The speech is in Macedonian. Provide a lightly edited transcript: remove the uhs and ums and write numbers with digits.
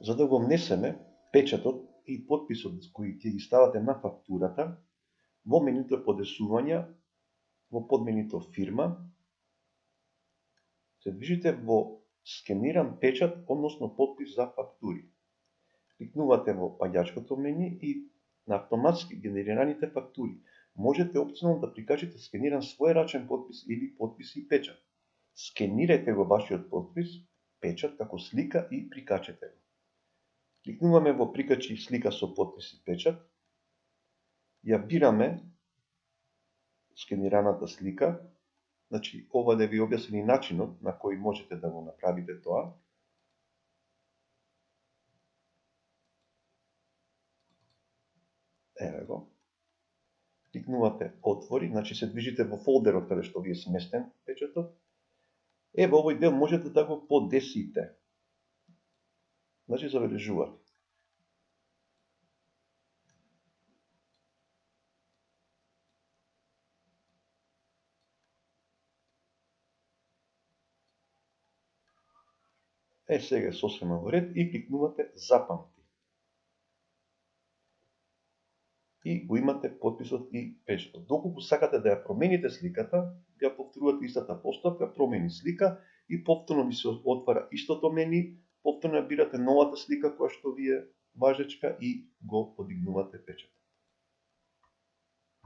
За да го внесеме печатот и потписот кои ќе ги ставате на фактурата, во менуто подесувања, во подменито фирма, се движите во скениран печат, односно потпис за фактури. Кликнувате во паѓачкото мени и на автоматски генерираните фактури можете опционално да прикачите скениран својрачен потпис или потпис и печат. Скенирајте го вашиот потпис, печат како слика и прикачете го. Кликнуваме во прикачи слика со потпис и печат. Ја бираме скенираната слика. Значи, ова да ви објасним начинот на кој можете да го направите тоа. Еве го. Кликнувате отвори, значи се движите во фолдерот каде што ви е сместен печатот. Во овој дел можете да го подесите. Значи забележувате. Сега е сосема во ред и кликнувате запамти. И го имате потписот и печатот. Доколку сакате да ја промените сликата, ја повторувате истата постапка, промени слика и повторно ви се отвара истото мени, повторно ја бирате новата слика која што ви е важечка и го подигнувате печат.